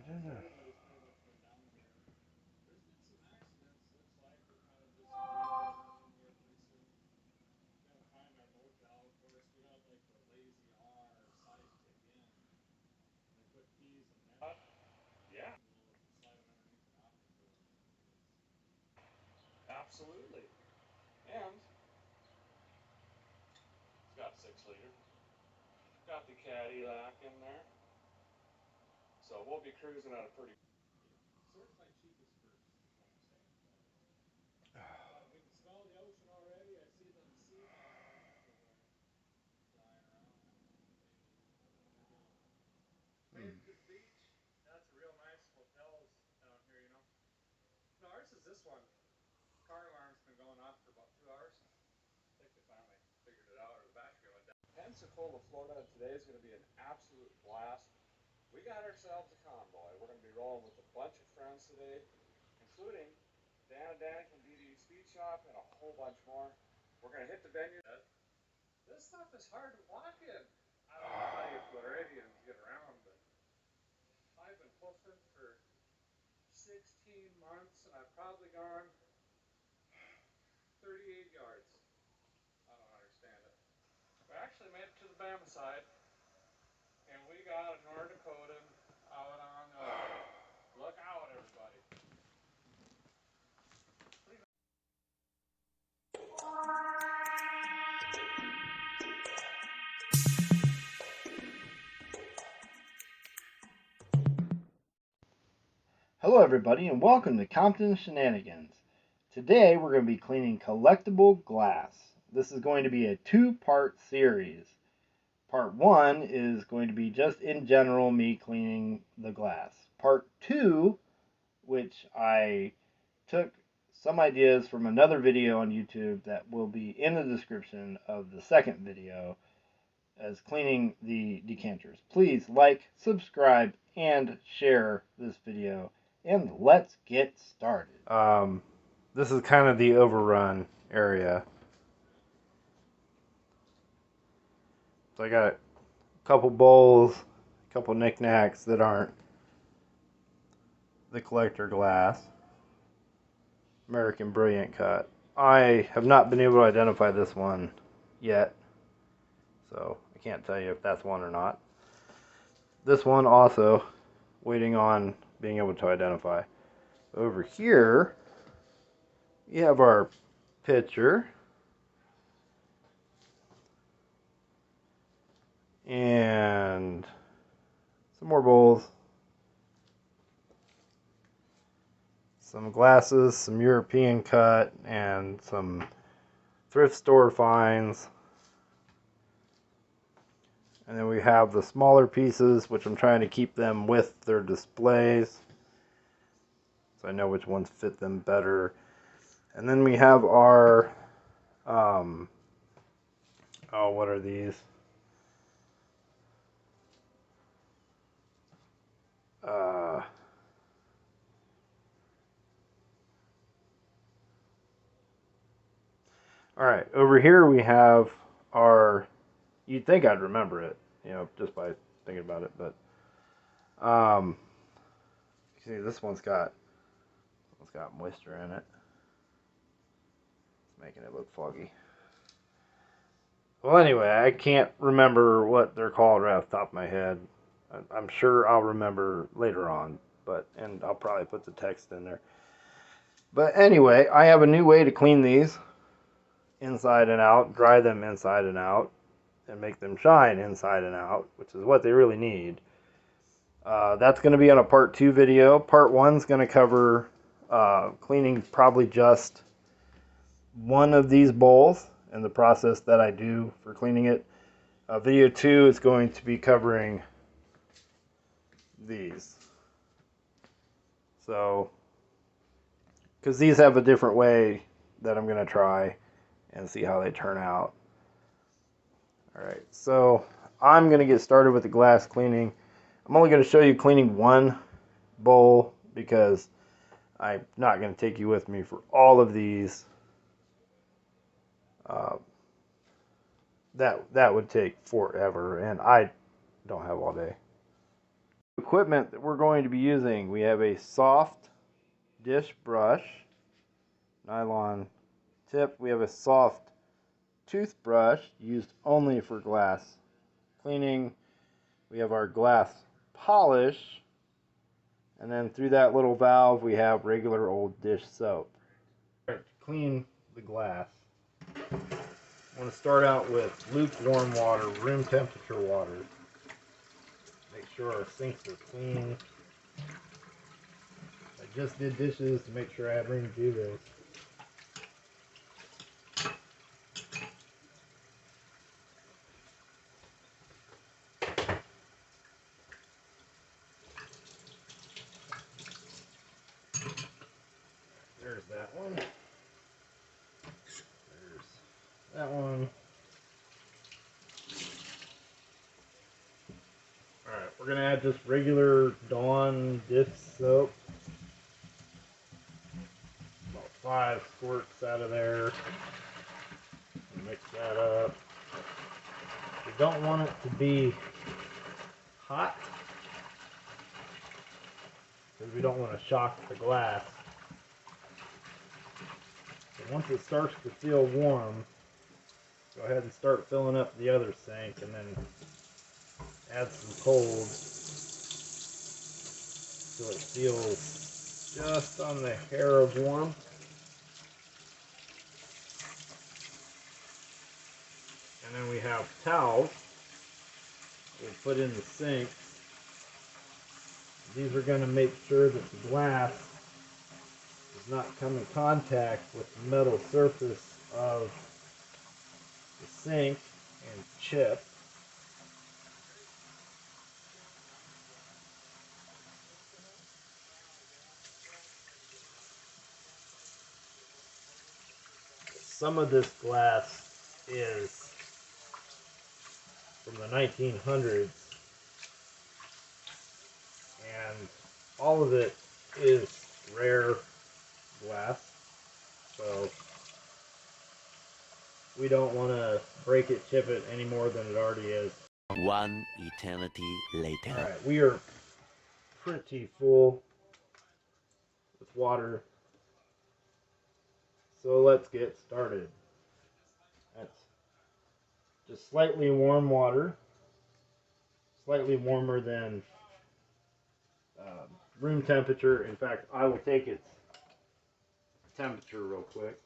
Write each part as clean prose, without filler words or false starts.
isn't it? Yeah, absolutely. And it's got 6 liter. Got the Cadillac in there. So we'll be cruising at a pretty certainly cheapest purchase is what I'm saying. But we can smell the ocean already. I see them sea lions everywhere flying around. Made it to the beach. That's a real nice hotels down here, you know. No, ours is this one. Car alarm's been going off for about 2 hours. I think they finally figured it out, or the battery went down. Pensacola, Florida. Today is going to be an absolute blast. We got ourselves a convoy. We're going to be rolling with a bunch of friends today, including Dan and Danny from BD Speed Shop and a whole bunch more. We're going to hit the venue. This stuff is hard to walk in. I don't know how you Floridians get around, but I've been hoofing for 16 months and I've probably gone 38 yards. I don't understand it. We actually made it to the Bama side, and we got a North Dakotan out on the other. Look out, everybody. Hello, everybody, and welcome to Compton Shenanigans. Today, we're going to be cleaning collectible glass. This is going to be a two-part series. Part 1 is going to be just in general me cleaning the glass. Part 2, which I took some ideas from another video on YouTube that will be in the description of the second video, as cleaning the decanters. Please like, subscribe, and share this video, and let's get started. This is kind of the overrun area. So I got a couple bowls, a couple knickknacks that aren't the collector glass. American Brilliant Cut. I have not been able to identify this one yet, so I can't tell you if that's one or not. This one also waiting on being able to identify. Over here, we have our pitcher and some more bowls, some glasses, some European cut, and some thrift store finds. And then we have the smaller pieces, which I'm trying to keep them with their displays, so I know which ones fit them better. And then we have our, what are these? Alright, over here we have our, you'd think I'd remember it, just by thinking about it, but, see, this one's got moisture in it. It's making it look foggy. Well, anyway, I can't remember what they're called right off the top of my head. I'm sure I'll remember later on, and I'll probably put the text in there. But anyway, I have a new way to clean these inside and out, dry them inside and out, and make them shine inside and out, which is what they really need. That's going to be on a part 2 video. Part 1 is going to cover cleaning probably just one of these bowls and the process that I do for cleaning it. Video 2 is going to be covering these. So, because these have a different way that I'm going to try and see how they turn out. Alright, so I'm going to get started with the glass cleaning. I'm only going to show you cleaning one bowl because I'm not going to take you with me for all of these. That would take forever, and I don't have all day. equipment that we're going to be using, we have a soft dish brush, nylon tip. We have a soft toothbrush used only for glass cleaning. We have our glass polish, and then through that little valve we have regular old dish soap. To clean the glass, I want to start out with lukewarm water, room temperature water. Make sure our sinks are clean. I just did dishes to make sure I have room to do this. There's that one. There's that one. Alright, we're going to add just regular Dawn dish soap. About 5 squirts out of there. Mix that up. We don't want it to be hot because we don't want to shock the glass. So once it starts to feel warm, go ahead and start filling up the other sink and then add some cold so it feels just on the hair of warm. And then we have towels we'll put in the sink. These are going to make sure that the glass does not come in contact with the metal surface of the sink and chip. Some of this glass is from the 1900s, and all of it is rare glass, so we don't want to break it, chip it any more than it already is. One eternity later. Alright, we are pretty full with water, so let's get started. That's just slightly warm water, slightly warmer than room temperature. In fact, I will take its temperature real quick.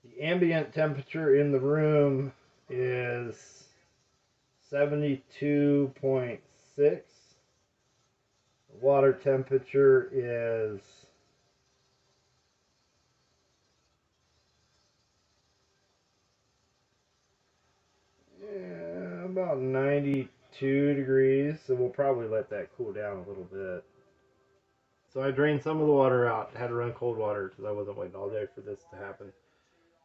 The ambient temperature in the room is 72.6. The water temperature is about 92 degrees, so we'll probably let that cool down a little bit. So I drained some of the water out, had to run cold water because I wasn't waiting all day for this to happen.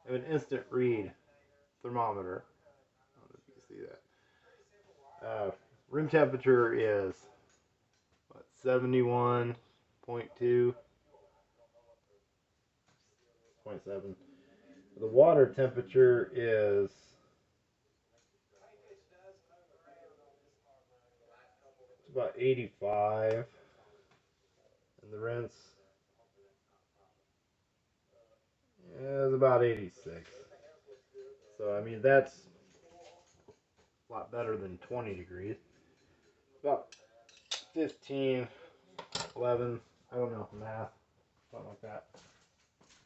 I have an instant read thermometer. I don't know if you can see that. Room temperature is what, 71.2.7. The water temperature is about 85, and the rinse is about 86. So I mean that's a lot better than 20 degrees. About 15, 11, I don't know, math, something like that.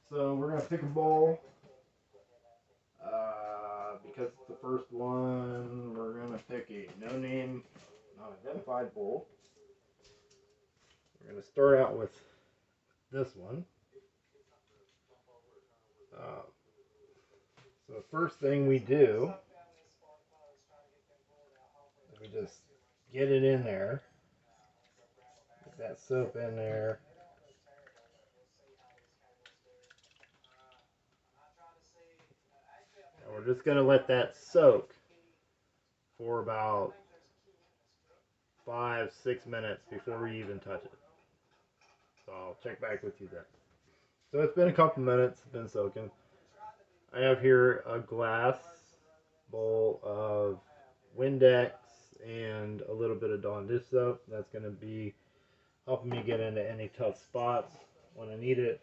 So we're gonna pick a bowl. Because it's the first one, we're gonna pick a no-name, non-identified bowl. We're gonna start out with this one. So the first thing we do is we just get it in there, get that soap in there. And we're just gonna let that soak for about 5-6 minutes before we even touch it. So I'll check back with you then. So it's been a couple minutes, it's been soaking. I have here a glass bowl of Windex and a little bit of Dawn dish soap. That's going to be helping me get into any tough spots when I need it.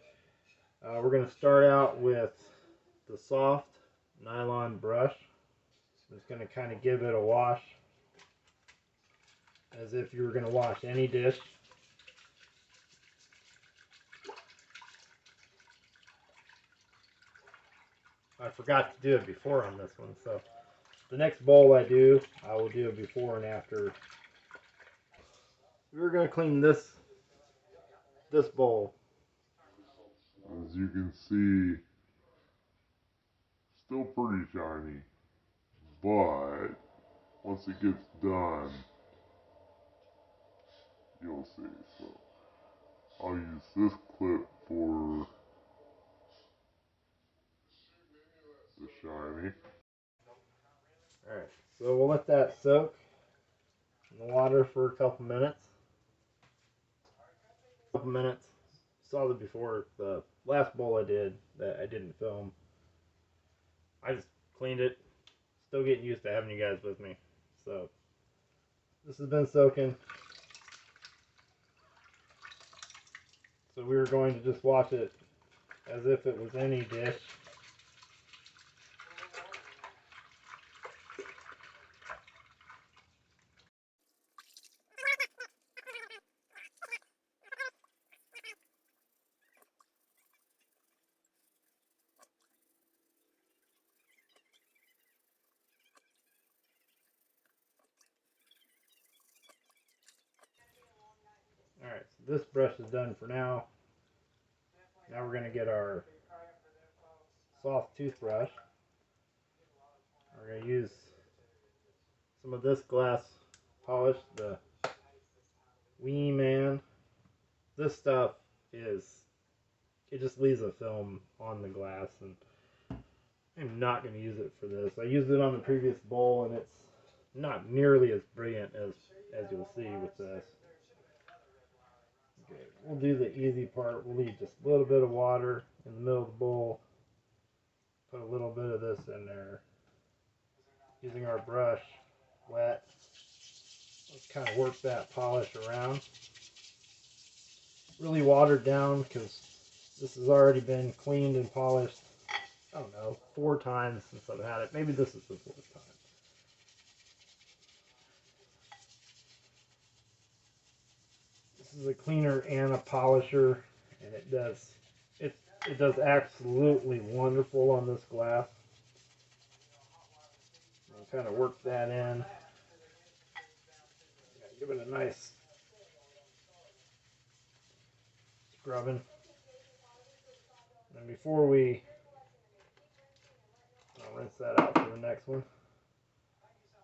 We're going to start out with the soft nylon brush. Just going to kind of give it a wash as if you were going to wash any dish. I forgot to do it before on this one, so the next bowl I will do a before and after. We're going to clean this bowl. As you can see, still pretty shiny, but once it gets done, you'll see. So I'll use this clip for the shiny. Alright, so we'll let that soak in the water for a couple minutes. Saw that before. The last bowl I did that I didn't film, I just cleaned it. Still getting used to having you guys with me. So this has been soaking. So we were going to just wash it as if it was any dish. Alright, so this brush is done for now. Now we're going to get our soft toothbrush. We're going to use some of this glass polish, the Wee Man. This stuff it just leaves a film on the glass, and I'm not going to use it for this. I used it on the previous bowl, and it's not nearly as brilliant as you'll see with this. Okay, we'll do the easy part. We'll leave just a little bit of water in the middle of the bowl. Put a little bit of this in there. Using our brush wet. Let's kind of work that polish around. Really watered down because this has already been cleaned and polished, I don't know, 4 times since I've had it. Maybe this is the 4th time. This is a cleaner and a polisher, and it does absolutely wonderful on this glass. I'll kind of work that in. Give it a nice scrubbing. And before I'll rinse that out for the next one.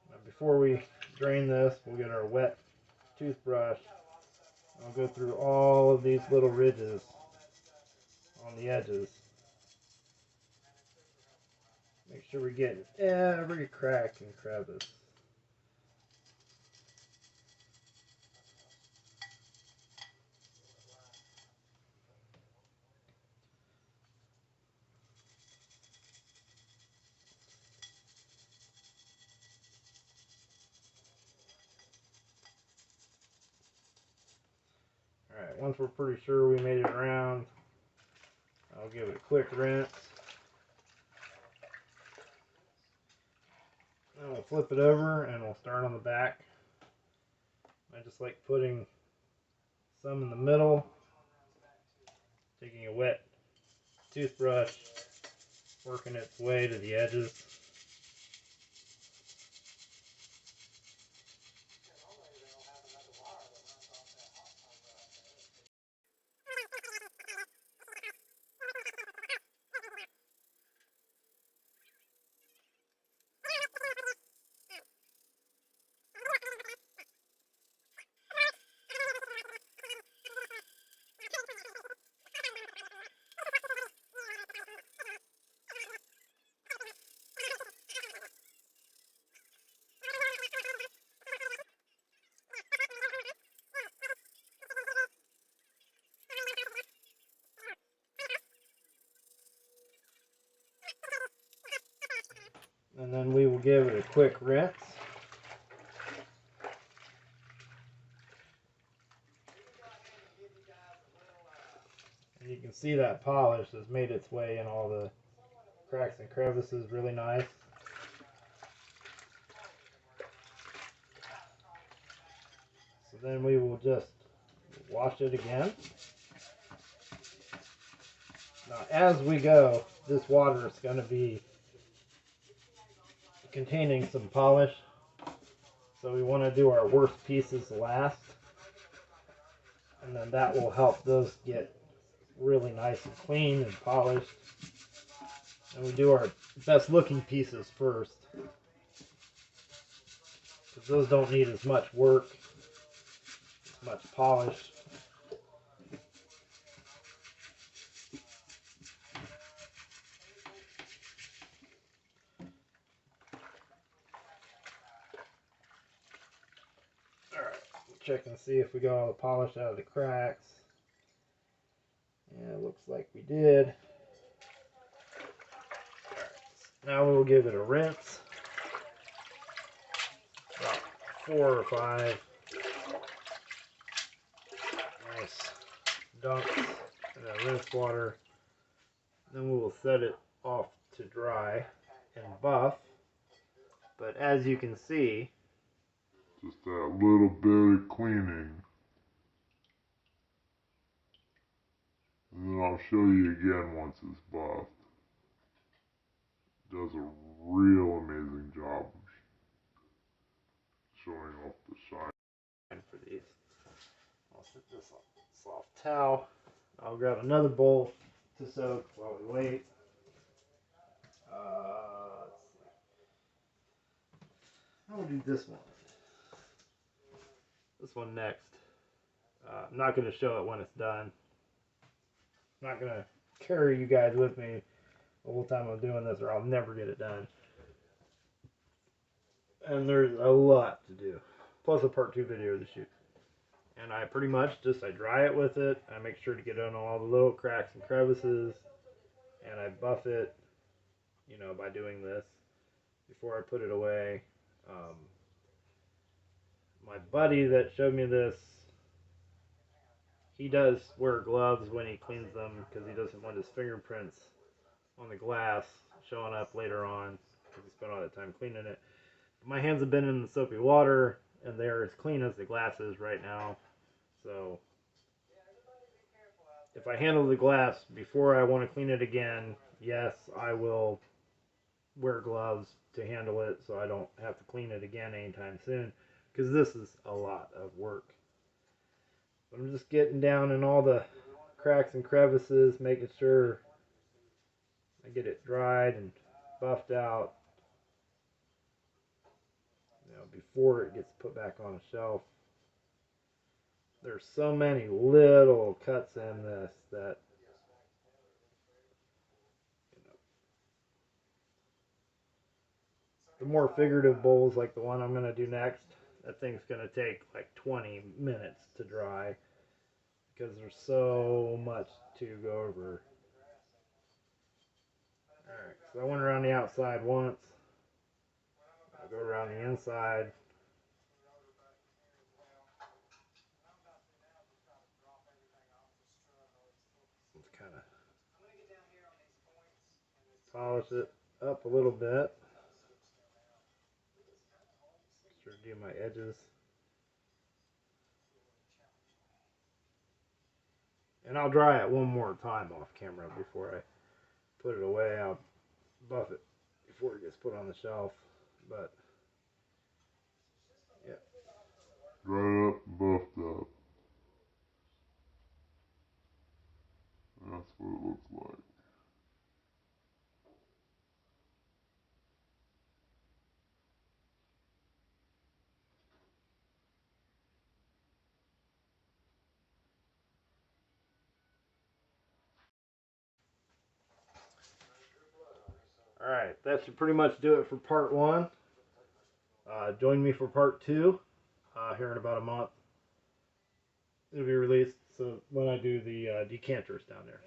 Now before we drain this, we'll get our wet toothbrush. I'll go through all of these little ridges on the edges. Make sure we get every crack and crevice. Alright, once we're pretty sure we made it around, I'll give it a quick rinse. Then we'll flip it over and we'll start on the back. I just like putting some in the middle, taking a wet toothbrush, working its way to the edges. And then we will give it a quick rinse. You can see that polish has made its way in all the cracks and crevices really nice. So then we will just wash it again. Now as we go, this water is going to be containing some polish. So we want to do our worst pieces last. And then that will help those get really nice and clean and polished. And we do our best looking pieces first, because those don't need as much work, as much polish. Alright, check and see if we got all the polish out of the cracks. Yeah, it looks like we did. Now we'll give it a rinse. About 4 or 5 nice dunks in that rinse water. Then we will set it off to dry and buff. But as you can see, just that little bit of cleaning. And then I'll show you again once it's buffed. Does a real amazing job showing off the shine. for these, I'll set this on a soft towel. I'll grab another bowl to soak while we wait. I'll do this one. This one next. I'm not going to show it when it's done. I'm not going to carry you guys with me the whole time I'm doing this, or I'll never get it done. And there's a lot to do, plus a part 2 video to shoot. And I pretty much I dry it with it. I make sure to get on all the little cracks and crevices, and I buff it, you know, by doing this before I put it away. My buddy that showed me this, he does wear gloves when he cleans them because he doesn't want his fingerprints on the glass showing up later on because he spent all that time cleaning it. But my hands have been in the soapy water and they're as clean as the glass is right now. So if I handle the glass before I want to clean it again, yes, I will wear gloves to handle it so I don't have to clean it again anytime soon, because this is a lot of work. But I'm just getting down in all the cracks and crevices, making sure I get it dried and buffed out, you know, before it gets put back on a shelf. There's so many little cuts in this that, you know, the more figurative bowls like the one I'm going to do next, that thing's going to take like 20 minutes to dry because there's so much to go over. Alright, so I went around the outside once. I'll go around the inside. Let's kind of polish it up a little bit. Sure to do my edges. And I'll dry it one more time off camera before I put it away. I'll buff it before it gets put on the shelf. But yeah. Dried up and buffed up. That's what it looks like. Alright, that should pretty much do it for part 1. Join me for part 2 here in about a month. It'll be released so when I do the decanters down there.